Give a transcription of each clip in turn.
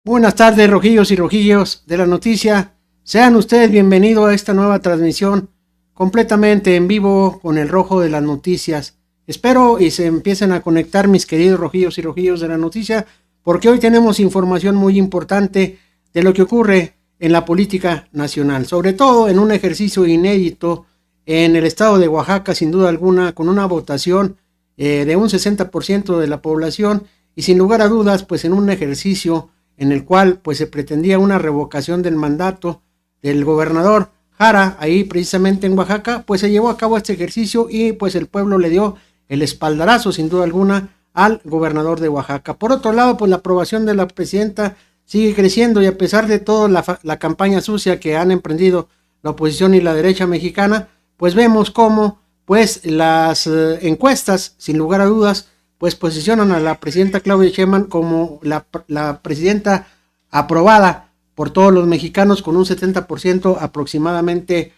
Buenas tardes, rojillos y rojillos de la noticia. Sean ustedes bienvenidos a esta nueva transmisión completamente en vivo con el rojo de las noticias. Espero y se empiecen a conectar mis queridos rojillos y rojillos de la noticia, porque hoy tenemos información muy importante de lo que ocurre en la política nacional, sobre todo en un ejercicio inédito en el estado de Oaxaca, sin duda alguna, con una votación de un 60% de la población y sin lugar a dudas, pues en un ejercicio en el cual pues se pretendía una revocación del mandato del gobernador Jara, ahí precisamente en Oaxaca, pues se llevó a cabo este ejercicio y pues el pueblo le dio el espaldarazo sin duda alguna al gobernador de Oaxaca. Por otro lado, pues la aprobación de la presidenta sigue creciendo y a pesar de toda la campaña sucia que han emprendido la oposición y la derecha mexicana, pues vemos cómo pues las encuestas, sin lugar a dudas, pues posicionan a la presidenta Claudia Sheinbaum como la presidenta aprobada por todos los mexicanos con un 70% aproximadamente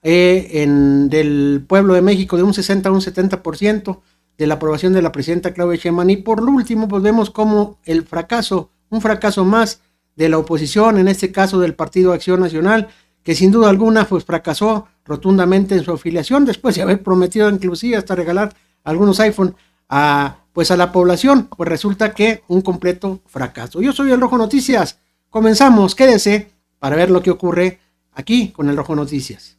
del pueblo de México, de un 60 a un 70% de la aprobación de la presidenta Claudia Sheinbaum. Y por último, pues vemos como el fracaso, un fracaso más de la oposición, en este caso del Partido Acción Nacional, que sin duda alguna pues fracasó rotundamente en su afiliación, después de haber prometido inclusive hasta regalar algunos iPhone a la población, pues resulta que un completo fracaso. Yo soy el Rojo Noticias, comenzamos, quédese para ver lo que ocurre aquí con el Rojo Noticias.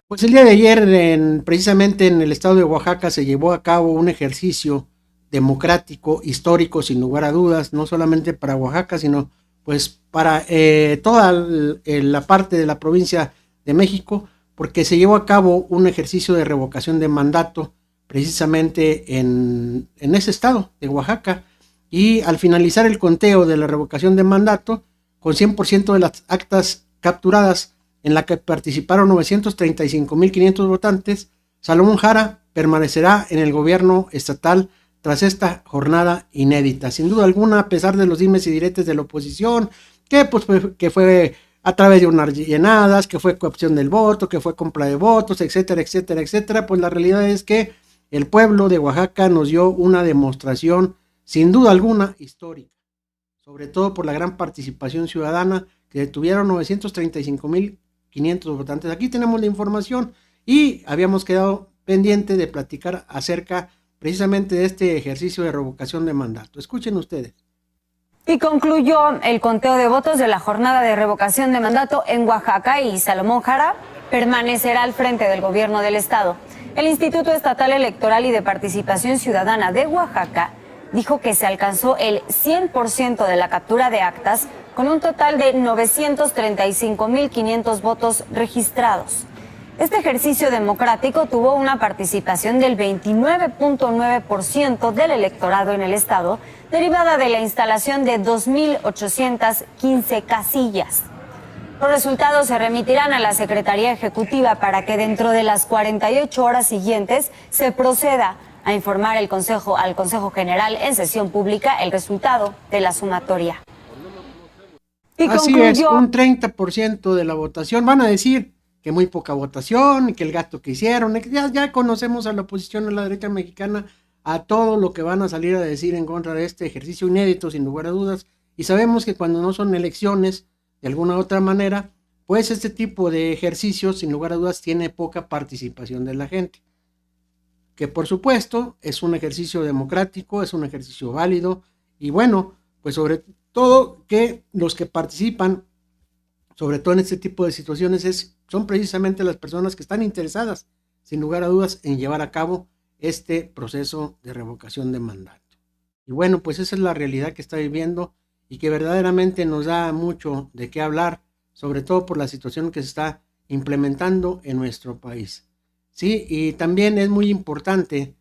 Pues el día de ayer, precisamente en el estado de Oaxaca, se llevó a cabo un ejercicio democrático, histórico, sin lugar a dudas, no solamente para Oaxaca, sino pues para toda la parte de la provincia de México, porque se llevó a cabo un ejercicio de revocación de mandato precisamente en ese estado de Oaxaca, y al finalizar el conteo de la revocación de mandato, con 100% de las actas capturadas, en la que participaron 935,500 votantes, Salomón Jara permanecerá en el gobierno estatal tras esta jornada inédita. Sin duda alguna, a pesar de los dimes y diretes de la oposición, que fue a través de unas llenadas, que fue cooptación del voto, que fue compra de votos, etcétera, etcétera, etcétera, pues la realidad es que el pueblo de Oaxaca nos dio una demostración, sin duda alguna, histórica, sobre todo por la gran participación ciudadana, que tuvieron 935,500 votantes. Aquí tenemos la información y habíamos quedado pendiente de platicar acerca precisamente de este ejercicio de revocación de mandato. Escuchen ustedes. Y concluyó el conteo de votos de la jornada de revocación de mandato en Oaxaca y Salomón Jara permanecerá al frente del gobierno del estado. El Instituto Estatal Electoral y de Participación Ciudadana de Oaxaca dijo que se alcanzó el 100% de la captura de actas con un total de 935,500 votos registrados. Este ejercicio democrático tuvo una participación del 29.9% del electorado en el estado, derivada de la instalación de 2,815 casillas. Los resultados se remitirán a la Secretaría Ejecutiva para que dentro de las 48 horas siguientes se proceda a informar al Consejo General en sesión pública el resultado de la sumatoria. Y así concluyó, es, un 30% de la votación. Van a decir que muy poca votación, que el gasto que hicieron, ya conocemos a la oposición, a la derecha mexicana, a todo lo que van a salir a decir en contra de este ejercicio inédito, sin lugar a dudas, y sabemos que cuando no son elecciones, de alguna u otra manera, pues este tipo de ejercicios, sin lugar a dudas, tiene poca participación de la gente, que por supuesto es un ejercicio democrático, es un ejercicio válido, y bueno, pues sobre todo que los que participan, sobre todo en este tipo de situaciones, son precisamente las personas que están interesadas, sin lugar a dudas, en llevar a cabo este proceso de revocación de mandato. Y bueno, pues esa es la realidad que está viviendo y que verdaderamente nos da mucho de qué hablar, sobre todo por la situación que se está implementando en nuestro país. Sí, y también es muy importante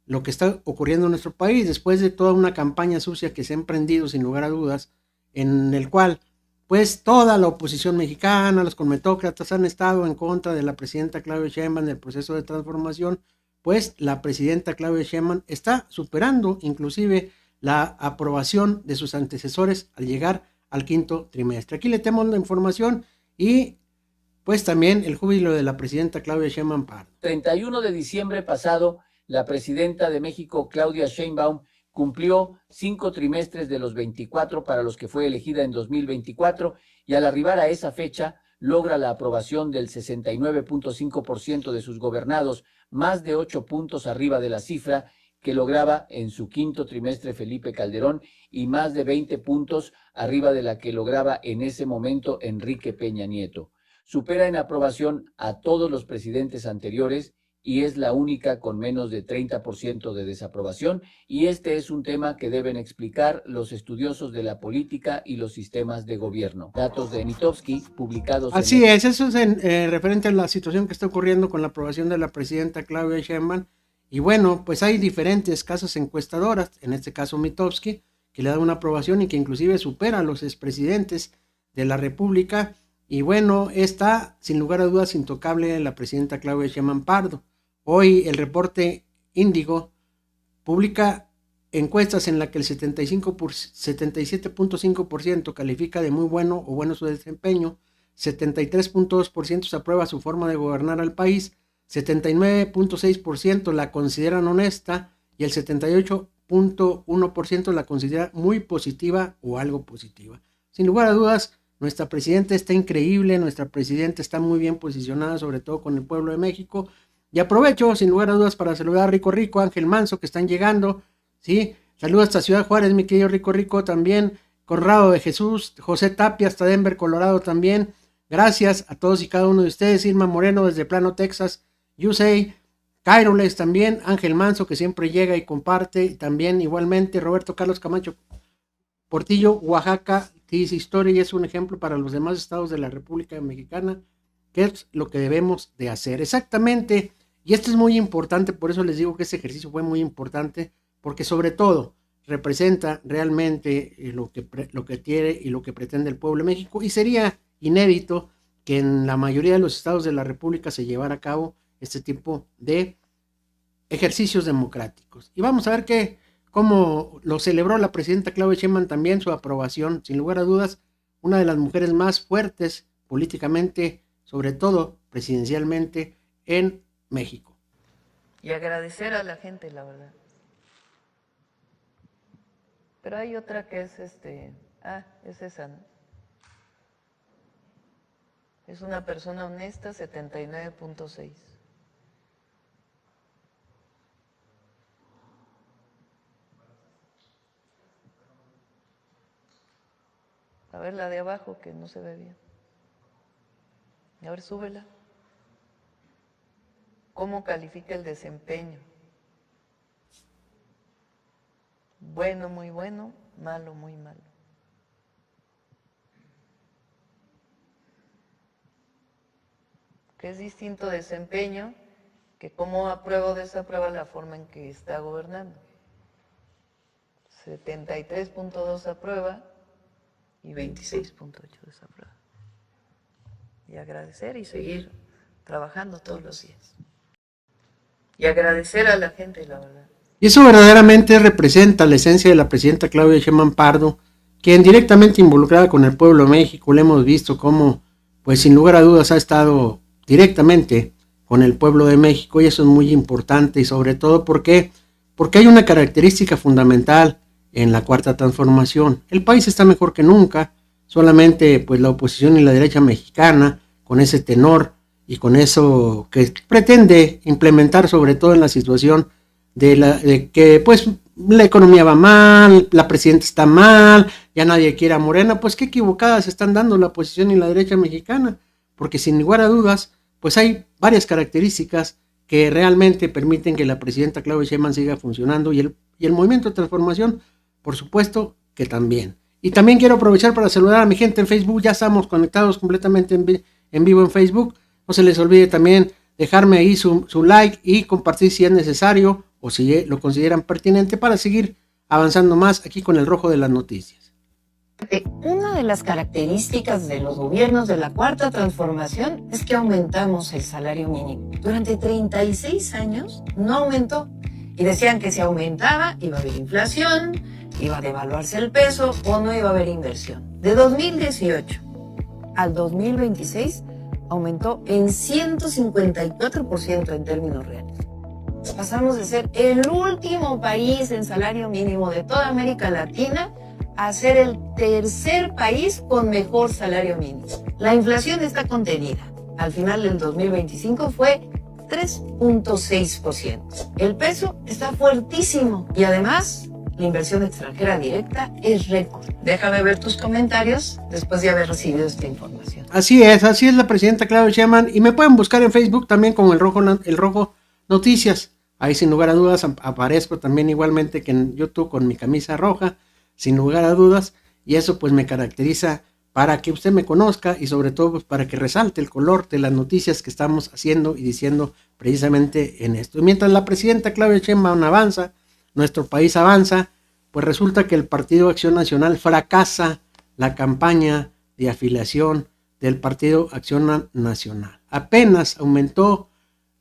lo que está ocurriendo en nuestro país después de toda una campaña sucia que se ha emprendido, sin lugar a dudas, en el cual pues toda la oposición mexicana, los conmetócratas han estado en contra de la presidenta Claudia Sheinbaum del proceso de transformación, pues la presidenta Claudia Sheinbaum está superando inclusive la aprobación de sus antecesores al llegar al quinto trimestre. Aquí le tenemos la información y pues también el júbilo de la presidenta Claudia Sheinbaum Pardo. 31 de diciembre pasado, la presidenta de México, Claudia Sheinbaum, cumplió 5 trimestres de los 24 para los que fue elegida en 2024 y al arribar a esa fecha logra la aprobación del 69.5% de sus gobernados, más de 8 puntos arriba de la cifra que lograba en su quinto trimestre Felipe Calderón y más de 20 puntos arriba de la que lograba en ese momento Enrique Peña Nieto. Supera en aprobación a todos los presidentes anteriores y es la única con menos de 30% de desaprobación, y este es un tema que deben explicar los estudiosos de la política y los sistemas de gobierno. Datos de Mitofsky, publicados Así es, eso es referente a la situación que está ocurriendo con la aprobación de la presidenta Claudia Sheinbaum, y bueno, pues hay diferentes casas encuestadoras, en este caso Mitofsky, que le da una aprobación y que inclusive supera a los expresidentes de la República, y bueno, está sin lugar a dudas intocable la presidenta Claudia Sheinbaum Pardo. Hoy el reporte Índigo publica encuestas en la que el 77.5% califica de muy bueno o bueno su desempeño, 73.2% se aprueba su forma de gobernar al país, 79.6% la consideran honesta y el 78.1% la considera muy positiva o algo positiva. Sin lugar a dudas, nuestra presidenta está increíble, nuestra presidenta está muy bien posicionada, sobre todo con el pueblo de México. Y aprovecho, sin lugar a dudas, para saludar a Rico Rico, Ángel Manso, que están llegando, ¿sí? Saludos hasta Ciudad Juárez, mi querido Rico Rico, también, Conrado de Jesús, José Tapia, hasta Denver, Colorado, también. Gracias a todos y cada uno de ustedes. Irma Moreno, desde Plano, Texas, USA, Cairoles también, Ángel Manso, que siempre llega y comparte, también igualmente, Roberto Carlos Camacho Portillo, Oaxaca, que dice historia y es un ejemplo para los demás estados de la República Mexicana, que es lo que debemos de hacer. Exactamente. Y esto es muy importante, por eso les digo que este ejercicio fue muy importante, porque sobre todo representa realmente lo que quiere y lo que pretende el pueblo de México, y sería inédito que en la mayoría de los estados de la República se llevara a cabo este tipo de ejercicios democráticos. Y vamos a ver cómo lo celebró la presidenta Claudia Sheinbaum también, su aprobación, sin lugar a dudas, una de las mujeres más fuertes políticamente, sobre todo presidencialmente, en México. Y agradecer a la gente, la verdad. Pero hay otra que es es esa, ¿no? Es una persona honesta, 79.6. A ver la de abajo, que no se ve bien. A ver, súbela. ¿Cómo califica el desempeño? Bueno, muy bueno, malo, muy malo. Que es distinto desempeño que cómo aprueba o desaprueba la forma en que está gobernando. 73.2 aprueba y 26.8 desaprueba. Y agradecer y seguir trabajando todos los días. Y agradecer a la gente, la verdad. Y eso verdaderamente representa la esencia de la presidenta Claudia Sheinbaum Pardo, quien directamente involucrada con el pueblo de México, le hemos visto cómo, pues sin lugar a dudas, ha estado directamente con el pueblo de México, y eso es muy importante, y sobre todo porque hay una característica fundamental en la Cuarta Transformación. El país está mejor que nunca, solamente pues la oposición y la derecha mexicana, con ese tenor y con eso que pretende implementar, sobre todo en la situación de que pues la economía va mal, la presidenta está mal, ya nadie quiere a Morena, pues qué equivocadas están dando la oposición y la derecha mexicana, porque sin lugar a dudas, pues hay varias características que realmente permiten que la presidenta Claudia Sheinbaum siga funcionando, y el movimiento de transformación, por supuesto que también. Y también quiero aprovechar para saludar a mi gente en Facebook, ya estamos conectados completamente en vivo en Facebook. No se les olvide también dejarme ahí su like y compartir si es necesario o si lo consideran pertinente para seguir avanzando más aquí con el Rojo de las Noticias. Una de las características de los gobiernos de la Cuarta Transformación es que aumentamos el salario mínimo. Durante 36 años no aumentó, y decían que si aumentaba iba a haber inflación, iba a devaluarse el peso o no iba a haber inversión. De 2018 al 2026 aumentó en 154% en términos reales. Pasamos de ser el último país en salario mínimo de toda América Latina a ser el tercer país con mejor salario mínimo. La inflación está contenida. Al final del 2025 fue 3.6%. El peso está fuertísimo y además la inversión extranjera directa es récord. Déjame ver tus comentarios después de haber recibido esta información. Así es la presidenta Claudia Sheinbaum, y me pueden buscar en Facebook también como el Rojo Noticias. Ahí sin lugar a dudas aparezco también igualmente que en YouTube con mi camisa roja, sin lugar a dudas, y eso pues me caracteriza para que usted me conozca y sobre todo pues, para que resalte el color de las noticias que estamos haciendo y diciendo precisamente en esto. Y mientras la presidenta Claudia Sheinbaum avanza, nuestro país avanza, pues resulta que el Partido Acción Nacional fracasa la campaña de afiliación del Partido Acción Nacional. Apenas aumentó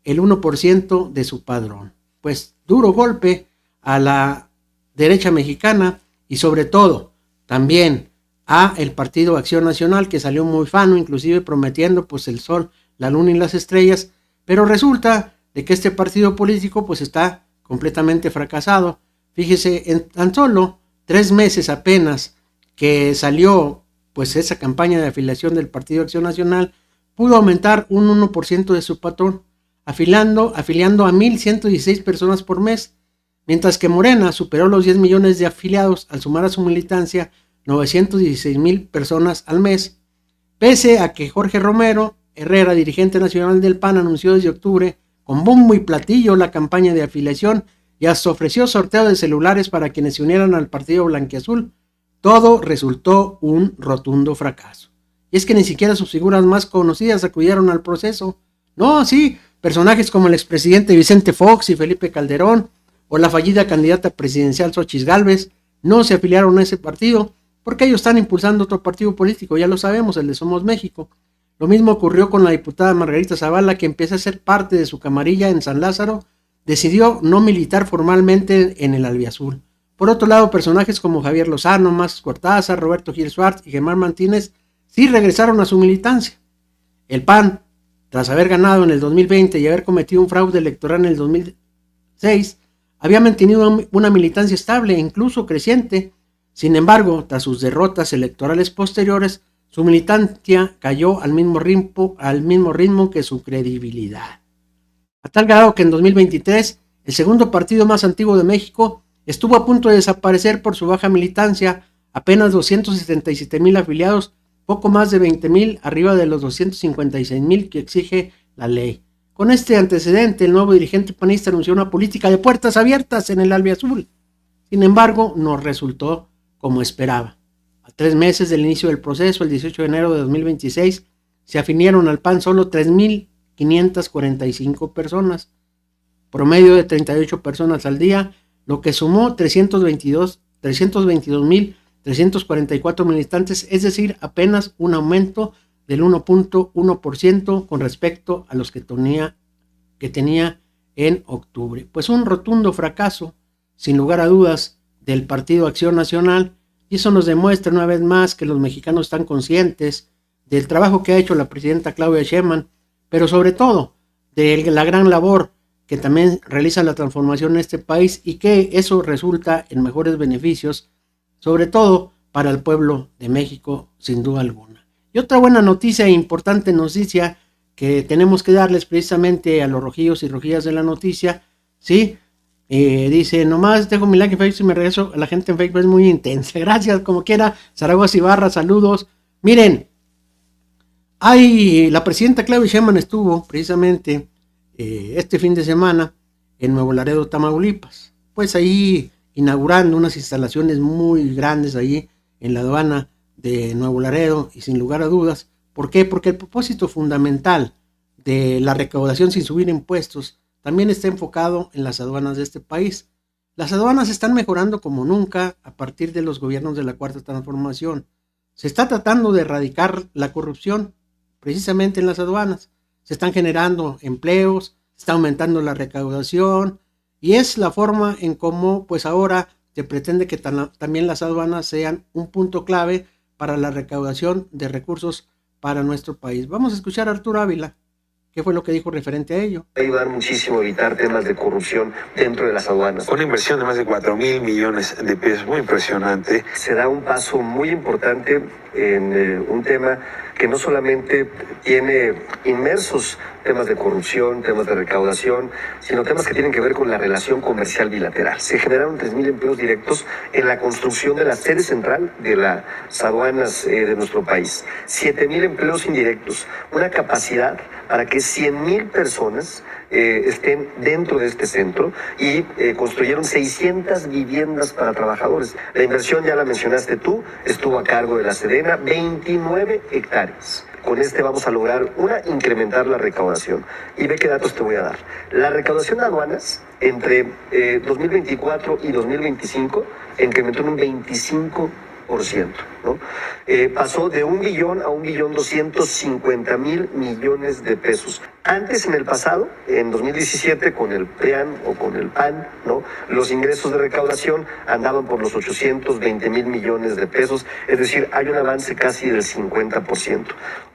el 1% de su padrón. Pues duro golpe a la derecha mexicana y sobre todo también a el Partido Acción Nacional, que salió muy fano, inclusive prometiendo pues el sol, la luna y las estrellas, pero resulta de que este partido político pues está completamente fracasado. Fíjese, en tan solo 3 meses apenas que salió pues esa campaña de afiliación del Partido Acción Nacional, pudo aumentar un 1% de su patrón, afiliando a 1,116 personas por mes, mientras que Morena superó los 10 millones de afiliados al sumar a su militancia 916,000 personas al mes, pese a que Jorge Romero Herrera, dirigente nacional del PAN, anunció desde octubre con bombo y platillo la campaña de afiliación y hasta ofreció sorteo de celulares para quienes se unieran al partido blanquiazul. Todo resultó un rotundo fracaso. Y es que ni siquiera sus figuras más conocidas acudieron al proceso. No, sí, personajes como el expresidente Vicente Fox y Felipe Calderón, o la fallida candidata presidencial Xóchitl Gálvez, no se afiliaron a ese partido, porque ellos están impulsando otro partido político, ya lo sabemos, el de Somos México. Lo mismo ocurrió con la diputada Margarita Zavala, que empieza a ser parte de su camarilla en San Lázaro, decidió no militar formalmente en el albiazul. Por otro lado, personajes como Javier Lozano, Max Cortázar, Roberto Gil Suárez y Germán Martínez sí regresaron a su militancia. El PAN, tras haber ganado en el 2020 y haber cometido un fraude electoral en el 2006, había mantenido una militancia estable e incluso creciente. Sin embargo, tras sus derrotas electorales posteriores, su militancia cayó al mismo ritmo que su credibilidad. A tal grado que en 2023, el segundo partido más antiguo de México estuvo a punto de desaparecer por su baja militancia, apenas 277,000 afiliados, poco más de 20,000 arriba de los 256,000 que exige la ley. Con este antecedente, el nuevo dirigente panista anunció una política de puertas abiertas en el albiazul. Sin embargo, no resultó como esperaba. A 3 meses del inicio del proceso, el 18 de enero de 2026, se afiliaron al PAN solo 3,545 personas, promedio de 38 personas al día, lo que sumó 322,344 militantes, es decir, apenas un aumento del 1.1% con respecto a los que tenía en octubre. Pues un rotundo fracaso, sin lugar a dudas, del Partido Acción Nacional, y eso nos demuestra una vez más que los mexicanos están conscientes del trabajo que ha hecho la presidenta Claudia Sheinbaum, pero sobre todo de la gran labor que también realiza la transformación en este país y que eso resulta en mejores beneficios, sobre todo para el pueblo de México, sin duda alguna. Y otra buena noticia e importante noticia que tenemos que darles precisamente a los rojillos y rojillas de la noticia, ¿sí? Dice, nomás dejo mi like en Facebook y me regreso. La gente en Facebook es muy intensa. Gracias, como quiera. Zaragoza Ibarra, saludos. Miren, la presidenta Claudia Sheinbaum estuvo precisamente este fin de semana en Nuevo Laredo, Tamaulipas. Pues ahí inaugurando unas instalaciones muy grandes ahí en la aduana de Nuevo Laredo, y sin lugar a dudas. ¿Por qué? Porque el propósito fundamental de la recaudación sin subir impuestos también está enfocado en las aduanas de este país. Las aduanas están mejorando como nunca a partir de los gobiernos de la Cuarta Transformación. Se está tratando de erradicar la corrupción precisamente en las aduanas. Se están generando empleos, se está aumentando la recaudación, y es la forma en cómo pues ahora se pretende que también las aduanas sean un punto clave para la recaudación de recursos para nuestro país. Vamos a escuchar a Arturo Ávila. ¿Qué fue lo que dijo referente a ello? Va a ayudar muchísimo a evitar temas de corrupción dentro de las aduanas. Con una inversión de más de 4,000 millones de pesos, muy impresionante. Se da un paso muy importante en un tema que no solamente tiene inmersos temas de corrupción, temas de recaudación, sino temas que tienen que ver con la relación comercial bilateral. Se generaron 3,000 empleos directos en la construcción de la sede central de las aduanas de nuestro país. 7,000 empleos indirectos, una capacidad para que 100,000 personas estén dentro de este centro y construyeron 600 viviendas para trabajadores. La inversión, ya la mencionaste tú, estuvo a cargo de la Sedena, 29 hectáreas. Con este vamos a lograr, incrementar la recaudación. Y ve qué datos te voy a dar. La recaudación de aduanas entre 2024 y 2025 incrementó en un 25%, ¿no? Pasó de 1 billón a 1.250.000 millones de pesos. Antes, en el pasado, en 2017, con el PRIAN o con el PAN, ¿no?, los ingresos de recaudación andaban por los 820.000 millones de pesos, es decir, hay un avance casi del 50%.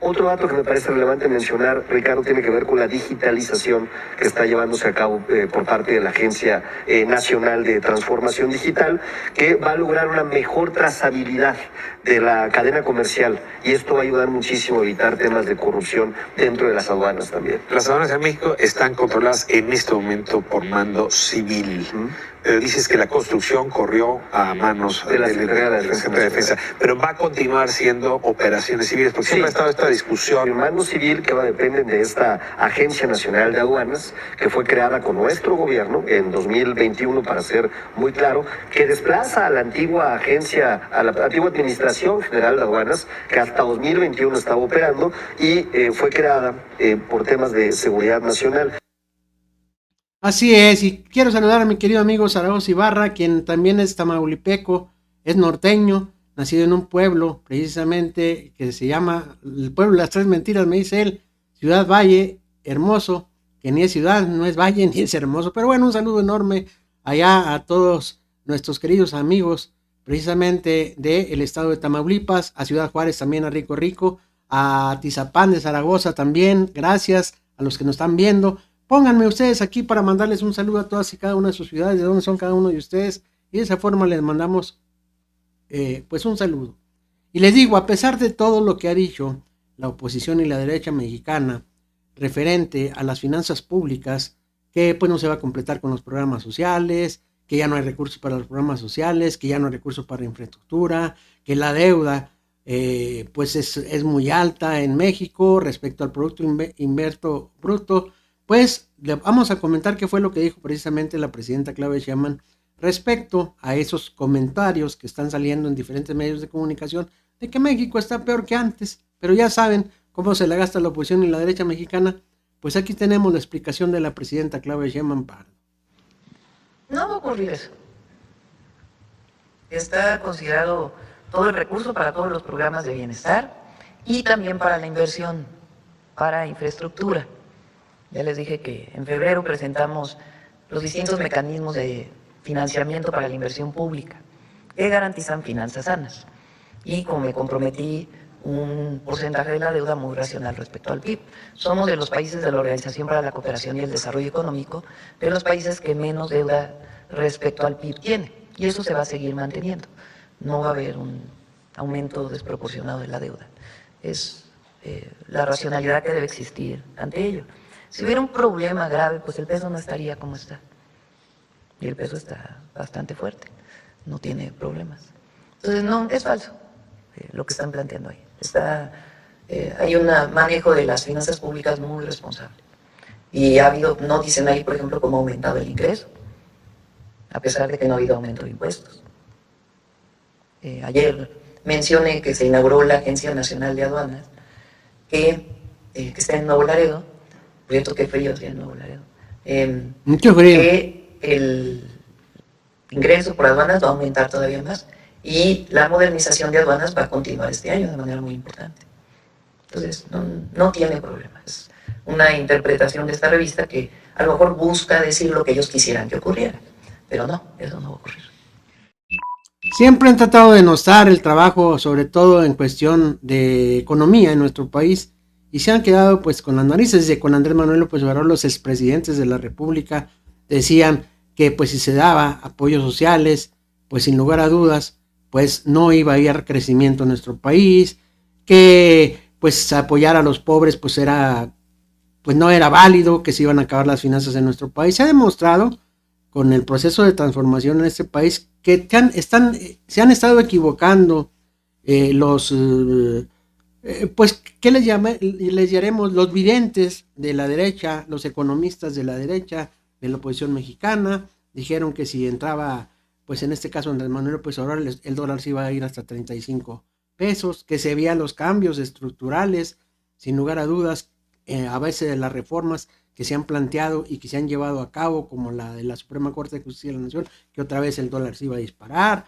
Otro dato que me parece relevante mencionar, Ricardo, tiene que ver con la digitalización que está llevándose a cabo por parte de la Agencia Nacional de Transformación Digital, que va a lograr una mejor trazabilidad de la cadena comercial, y esto va a ayudar muchísimo a evitar temas de corrupción dentro de las aduanas también. Las aduanas de México están controladas en este momento por mando civil. Pero dices que la construcción corrió a manos de la Secretaría de Defensa, pero va a continuar siendo operaciones civiles, porque siempre ha estado esta discusión. El mando civil, que depende de esta Agencia Nacional de Aduanas, que fue creada con nuestro gobierno en 2021, para ser muy claro, que desplaza a la antigua agencia, a la antigua Administración General de Aduanas, que hasta 2021 estaba operando, y fue creada por temas de seguridad nacional. Así es, y quiero saludar a mi querido amigo Zaragoza Ibarra, quien también es tamaulipeco, es norteño, nacido en un pueblo precisamente que se llama el pueblo de las Tres Mentiras, me dice él, Ciudad Valle, hermoso, que ni es ciudad, no es valle, ni es hermoso, pero bueno, un saludo enorme allá a todos nuestros queridos amigos, precisamente del estado de Tamaulipas, a Ciudad Juárez también, a Rico Rico, a Tizapán de Zaragoza también, gracias a los que nos están viendo. Pónganme ustedes aquí para mandarles un saludo a todas y cada una de sus ciudades, de dónde son cada uno de ustedes, y de esa forma les mandamos pues un saludo. Y les digo, a pesar de todo lo que ha dicho la oposición y la derecha mexicana referente a las finanzas públicas, que pues no se va a completar con los programas sociales, que ya no hay recursos para los programas sociales, que ya no hay recursos para infraestructura, que la deuda pues es muy alta en México respecto al Producto Interno Bruto, pues le vamos a comentar qué fue lo que dijo precisamente la presidenta Claudia Sheinbaum respecto a esos comentarios que están saliendo en diferentes medios de comunicación de que México está peor que antes, pero ya saben cómo se la gasta la oposición y la derecha mexicana. Pues aquí tenemos la explicación de la presidenta Claudia Sheinbaum Pardo. No va a ocurrir eso. Está considerado todo el recurso para todos los programas de bienestar y también para la inversión, para infraestructura. Ya les dije que en febrero presentamos los distintos mecanismos de financiamiento para la inversión pública que garantizan finanzas sanas. Y como me comprometí, un porcentaje de la deuda muy racional respecto al PIB. Somos de los países de la Organización para la Cooperación y el Desarrollo Económico, de los países que menos deuda respecto al PIB tiene. Y eso se va a seguir manteniendo. No va a haber un aumento desproporcionado de la deuda. Es la racionalidad que debe existir ante ello. Si hubiera un problema grave, pues el peso no estaría como está. Y el peso está bastante fuerte, no tiene problemas. Entonces, no, es falso lo que están planteando ahí. Hay un manejo de las finanzas públicas muy responsable. Y ha habido, no dicen ahí, por ejemplo, cómo ha aumentado el ingreso, a pesar de que no ha habido aumento de impuestos. Ayer mencioné que se inauguró la Agencia Nacional de Aduanas, que está en Nuevo Laredo. Por cierto, qué frío aquí en Nuevo Laredo. Mucho frío. Que el ingreso por aduanas va a aumentar todavía más y la modernización de aduanas va a continuar este año de manera muy importante. Entonces, no tiene problema. Es una interpretación de esta revista que a lo mejor busca decir lo que ellos quisieran que ocurriera, pero no, eso no va a ocurrir. Siempre han tratado de denostar el trabajo, sobre todo en cuestión de economía en nuestro país, y se han quedado pues con las narices. Desde con Andrés Manuel López Obrador, los expresidentes de la República decían que pues si se daba apoyos sociales, pues sin lugar a dudas, pues no iba a haber crecimiento en nuestro país, que pues apoyar a los pobres pues no era válido, que se iban a acabar las finanzas en nuestro país. Se ha demostrado con el proceso de transformación en este país que se han estado equivocando pues, ¿qué les llamaremos? Los videntes de la derecha, los economistas de la derecha, de la oposición mexicana, dijeron que si entraba, pues en este caso Andrés Manuel López Obrador, el dólar se iba a ir hasta 35 pesos, que se veían los cambios estructurales, sin lugar a dudas, a veces de las reformas que se han planteado y que se han llevado a cabo, como la de la Suprema Corte de Justicia de la Nación, que otra vez el dólar se iba a disparar,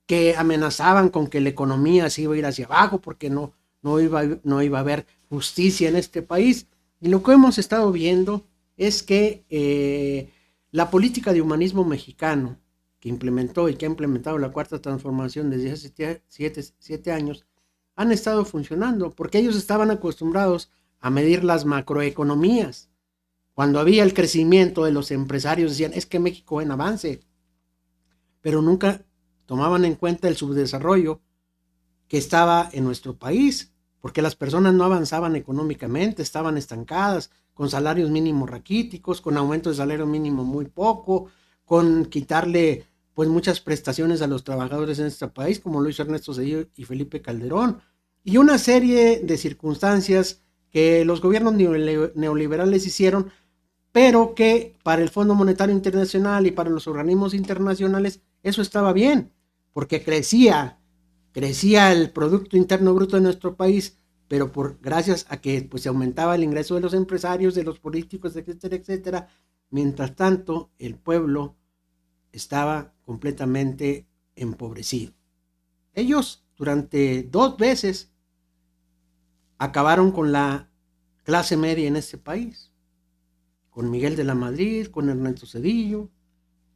que amenazaban con que la economía se iba a ir hacia abajo porque no iba a haber justicia en este país. Y lo que hemos estado viendo es que la política de humanismo mexicano que implementó y que ha implementado la Cuarta Transformación desde hace 7 años han estado funcionando, porque ellos estaban acostumbrados a medir las macroeconomías. Cuando había el crecimiento de los empresarios decían, es que México va en avance, pero nunca tomaban en cuenta el subdesarrollo que estaba en nuestro país, porque las personas no avanzaban económicamente, estaban estancadas, con salarios mínimos raquíticos, con aumento de salario mínimo muy poco, con quitarle pues muchas prestaciones a los trabajadores en este país, como lo hizo Ernesto Zedillo y Felipe Calderón, y una serie de circunstancias que los gobiernos neoliberales hicieron, pero que para el Fondo Monetario Internacional y para los organismos internacionales eso estaba bien, porque crecía el Producto Interno Bruto de nuestro país, pero gracias a que pues, se aumentaba el ingreso de los empresarios, de los políticos, etcétera, etcétera. Mientras tanto, el pueblo estaba completamente empobrecido. Ellos durante 2 veces acabaron con la clase media en este país, con Miguel de la Madrid, con Ernesto Zedillo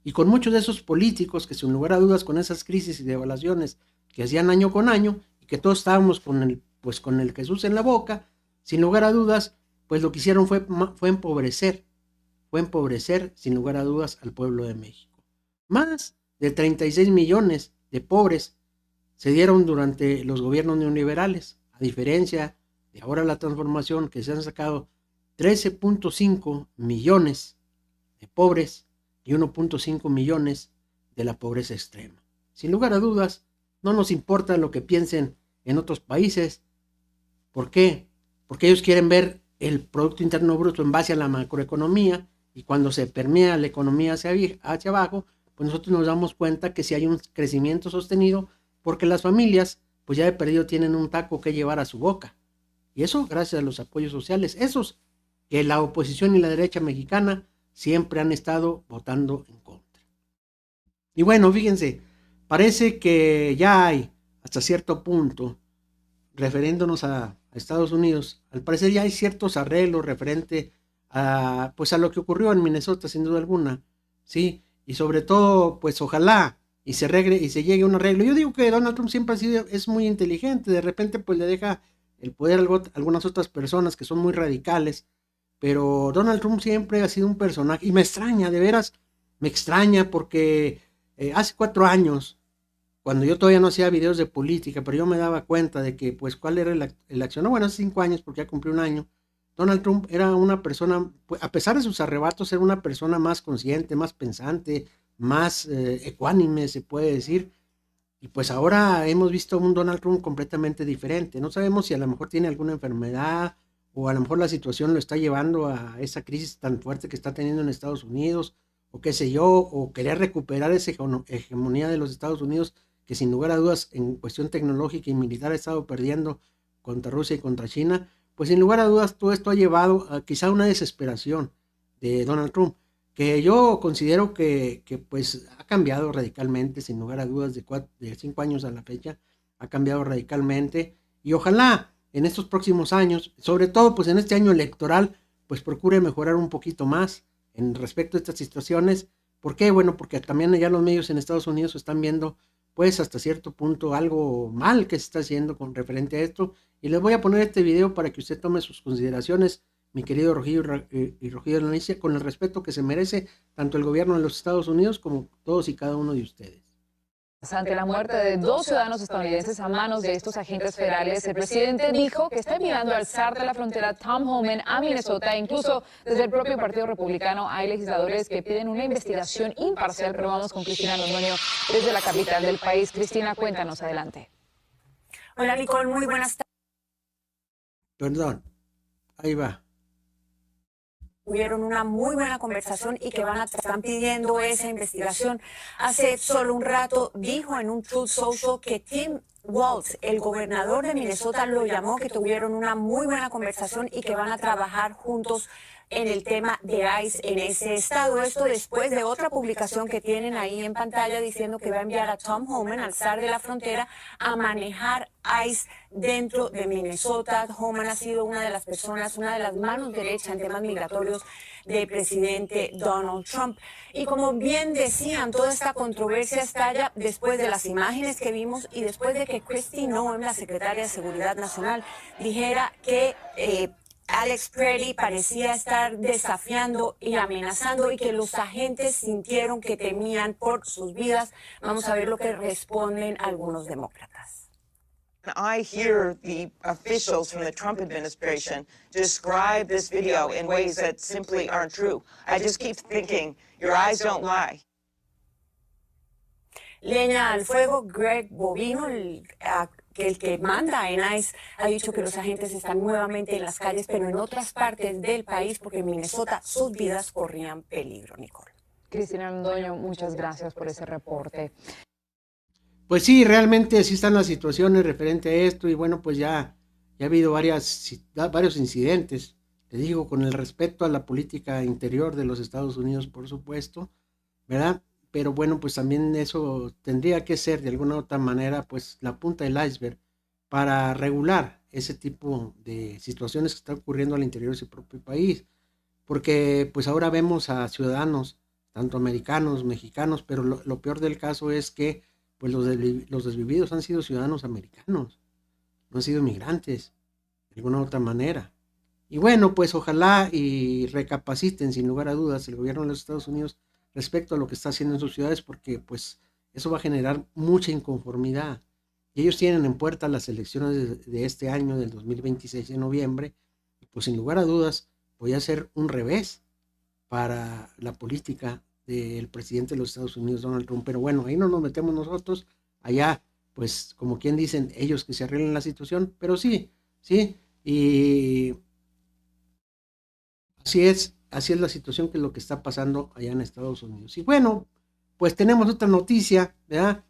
y con muchos de esos políticos que sin lugar a dudas con esas crisis y devaluaciones que hacían año con año y que todos estábamos con el Jesús en la boca, sin lugar a dudas, pues lo que hicieron fue empobrecer sin lugar a dudas al pueblo de México. Más de 36 millones de pobres se dieron durante los gobiernos neoliberales, a diferencia de ahora la transformación, que se han sacado 13.5 millones de pobres y 1.5 millones de la pobreza extrema. Sin lugar a dudas, no nos importa lo que piensen en otros países. ¿Por qué? Porque ellos quieren ver el Producto Interno Bruto en base a la macroeconomía, y cuando se permea la economía hacia abajo, pues nosotros nos damos cuenta que si hay un crecimiento sostenido, porque las familias pues ya de perdido tienen un taco que llevar a su boca. Y eso gracias a los apoyos sociales, esos que la oposición y la derecha mexicana siempre han estado votando en contra. Y bueno, fíjense, parece que ya hay hasta cierto punto, refiriéndonos a Estados Unidos, al parecer ya hay ciertos arreglos referente a lo que ocurrió en Minnesota, sin duda alguna, ¿sí? Y sobre todo, pues ojalá y se llegue a un arreglo. Yo digo que Donald Trump siempre es muy inteligente, de repente pues le deja el poder a algunas otras personas que son muy radicales, pero Donald Trump siempre ha sido un personaje, y me extraña, de veras, me extraña porque hace 4 años, cuando yo todavía no hacía videos de política, pero yo me daba cuenta de que, pues, cuál era el acción. Bueno, hace 5 años, porque ya cumplió 1 año, Donald Trump era una persona, pues, a pesar de sus arrebatos, era una persona más consciente, más pensante, más ecuánime, se puede decir. Y pues ahora hemos visto un Donald Trump completamente diferente. No sabemos si a lo mejor tiene alguna enfermedad o a lo mejor la situación lo está llevando a esa crisis tan fuerte que está teniendo en Estados Unidos, o qué sé yo, o querer recuperar esa hegemonía de los Estados Unidos, que sin lugar a dudas en cuestión tecnológica y militar ha estado perdiendo contra Rusia y contra China. Pues sin lugar a dudas todo esto ha llevado a quizá una desesperación de Donald Trump, que yo considero que pues ha cambiado radicalmente, sin lugar a dudas, de 5 años a la fecha, ha cambiado radicalmente, y ojalá en estos próximos años, sobre todo pues en este año electoral, pues procure mejorar un poquito más en respecto a estas situaciones. ¿Por qué? Bueno, porque también ya los medios en Estados Unidos están viendo pues hasta cierto punto algo mal que se está haciendo con referente a esto. Y les voy a poner este video para que usted tome sus consideraciones, mi querido Rogelio y Rogelio Lanicia, con el respeto que se merece tanto el gobierno de los Estados Unidos como todos y cada uno de ustedes. Ante la muerte de 2 ciudadanos estadounidenses a manos de estos agentes federales, el presidente dijo que está enviando al zar de la frontera, Tom Homan, a Minnesota. Incluso desde el propio Partido Republicano hay legisladores que piden una investigación imparcial. Pero vamos con Cristina Londoño desde la capital del país. Cristina, cuéntanos, adelante. Hola, Nicole, muy buenas tardes. Perdón, ahí va. Tuvieron una muy buena conversación y que están pidiendo esa investigación. Hace solo un rato dijo en un Truth Social que Tim Walz, el gobernador de Minnesota, lo llamó, que tuvieron una muy buena conversación y que van a trabajar juntos en el tema de ICE en ese estado. Esto después de otra publicación que tienen ahí en pantalla diciendo que va a enviar a Tom Homan, al zar de la frontera, a manejar ICE dentro de Minnesota. Homan ha sido una de las personas, una de las manos derechas en temas migratorios del presidente Donald Trump. Y como bien decían, toda esta controversia estalla después de las imágenes que vimos y después de que Kristi Noem, la secretaria de Seguridad Nacional, dijera que Alex Pretty parecía estar desafiando y amenazando y que los agentes sintieron que temían por sus vidas. Vamos a ver lo que responden algunos demócratas. I hear the officials from the Trump administration describe this video in ways that simply aren't true. I just keep thinking, your eyes don't lie. Leña al fuego, Greg Bovino, el que manda en ICE, ha dicho que los agentes están nuevamente en las calles, pero en otras partes del país, porque en Minnesota sus vidas corrían peligro, Nicole. Cristina Londoño, muchas gracias por ese reporte. Pues sí, realmente así están las situaciones referente a esto y bueno, pues ya ha habido varios incidentes, te digo, con el respeto a la política interior de los Estados Unidos, por supuesto, ¿verdad? Pero bueno, pues también eso tendría que ser de alguna u otra manera pues la punta del iceberg para regular ese tipo de situaciones que están ocurriendo al interior de su propio país, porque pues ahora vemos a ciudadanos, tanto americanos, mexicanos, pero lo peor del caso es que pues los desvividos han sido ciudadanos americanos, no han sido migrantes, de alguna u otra manera. Y bueno, pues ojalá y recapaciten sin lugar a dudas el gobierno de los Estados Unidos respecto a lo que está haciendo en sus ciudades, porque pues eso va a generar mucha inconformidad. Y ellos tienen en puerta las elecciones de este año, del 2026 de noviembre, y pues sin lugar a dudas voy a ser un revés para la política del presidente de los Estados Unidos, Donald Trump. Pero bueno, ahí no nos metemos nosotros, allá pues como quien dicen ellos que se arreglen la situación, pero sí, y así es la situación que es lo que está pasando allá en Estados Unidos. Y bueno, pues tenemos otra noticia, ¿verdad?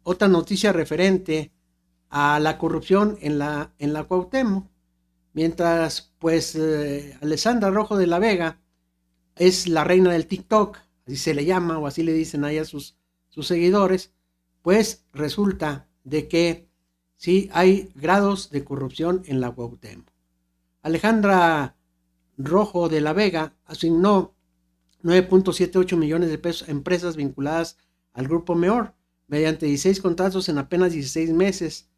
Otra noticia referente a la corrupción en la Cuauhtémoc, mientras pues Alessandra Rojo de la Vega es la reina del TikTok, así se le llama o así le dicen ahí a sus seguidores, pues resulta de que sí hay grados de corrupción en la Cuauhtémoc. Alejandra Rojo de la Vega asignó 9.78 millones de pesos a empresas vinculadas al Grupo Meor mediante 16 contratos en apenas 16 meses.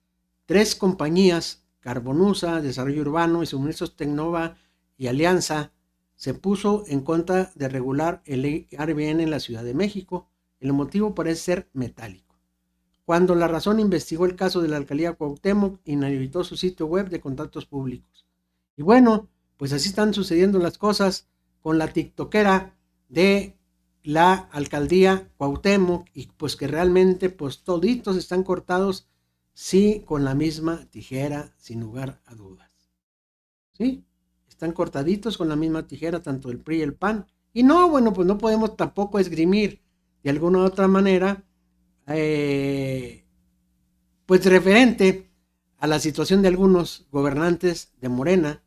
3 compañías, Carbonusa, Desarrollo Urbano y Suministros Tecnova y Alianza, se puso en contra de regular el Airbnb en la Ciudad de México. El motivo parece ser metálico. Cuando La Razón investigó el caso de la alcaldía Cuauhtémoc, inhabilitó su sitio web de contactos públicos. Y bueno, pues así están sucediendo las cosas con la tiktokera de la alcaldía Cuauhtémoc, y pues que realmente pues toditos están cortados, sí, con la misma tijera, sin lugar a dudas. ¿Sí? Están cortaditos con la misma tijera, tanto el PRI y el PAN. Y no, bueno, pues no podemos tampoco esgrimir de alguna u otra manera, pues referente a la situación de algunos gobernantes de Morena,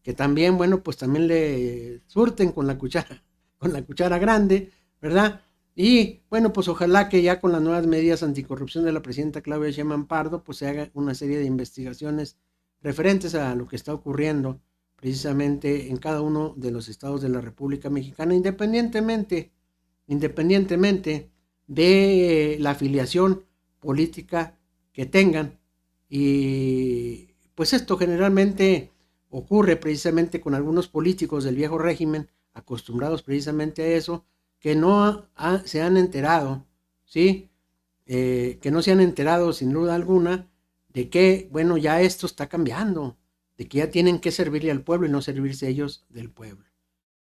que también, bueno, pues también le surten con la cuchara grande, ¿verdad? Y bueno, pues ojalá que ya con las nuevas medidas anticorrupción de la presidenta Claudia Sheinbaum Pardo, pues se haga una serie de investigaciones referentes a lo que está ocurriendo precisamente en cada uno de los estados de la República Mexicana, independientemente de la afiliación política que tengan. Y pues esto generalmente ocurre precisamente con algunos políticos del viejo régimen, acostumbrados precisamente a eso, que no se han enterado, ¿sí? Que no se han enterado sin duda alguna de que, bueno, ya esto está cambiando, de que ya tienen que servirle al pueblo y no servirse ellos del pueblo.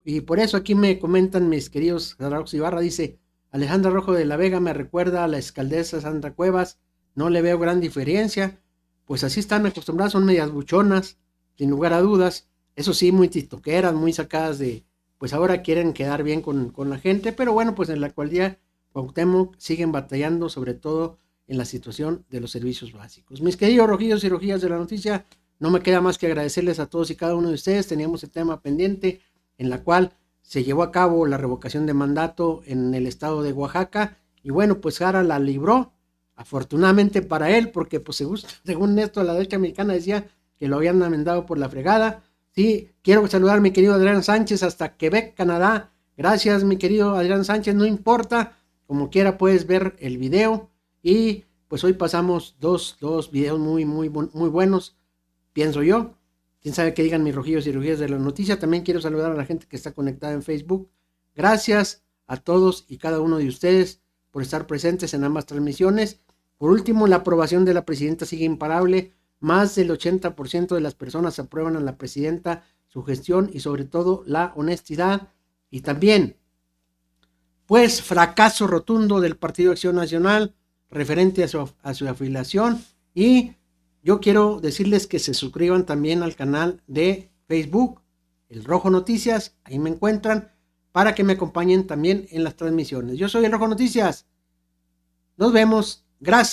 Y por eso aquí me comentan mis queridos Zaragoza Ibarra, dice: Alejandra Rojo de la Vega me recuerda a la alcaldesa Sandra Cuevas, no le veo gran diferencia, pues así están acostumbradas, son medias buchonas, sin lugar a dudas, eso sí, muy tistoqueras, muy sacadas de, pues ahora quieren quedar bien con la gente, pero bueno, pues en la actualidad Cuauhtémoc siguen batallando, sobre todo en la situación de los servicios básicos. Mis queridos rojillos y rojillas de la noticia, no me queda más que agradecerles a todos y cada uno de ustedes. Teníamos el tema pendiente en la cual se llevó a cabo la revocación de mandato en el estado de Oaxaca, y bueno, pues Jara la libró, afortunadamente para él, porque pues según esto la derecha mexicana decía que lo habían mandado por la fregada. Sí, quiero saludar a mi querido Adrián Sánchez hasta Quebec, Canadá. Gracias, mi querido Adrián Sánchez, no importa, como quiera puedes ver el video. Y pues hoy pasamos dos videos muy buenos, pienso yo. Quién sabe qué digan mis rojillos y rojillas de la noticia. También quiero saludar a la gente que está conectada en Facebook. Gracias a todos y cada uno de ustedes por estar presentes en ambas transmisiones. Por último, la aprobación de la presidenta sigue imparable. Más del 80% de las personas aprueban a la presidenta, su gestión y sobre todo la honestidad. Y también, pues, fracaso rotundo del Partido Acción Nacional referente a su afiliación. Y yo quiero decirles que se suscriban también al canal de Facebook, El Rojo Noticias, ahí me encuentran, para que me acompañen también en las transmisiones. Yo soy El Rojo Noticias. Nos vemos. Gracias.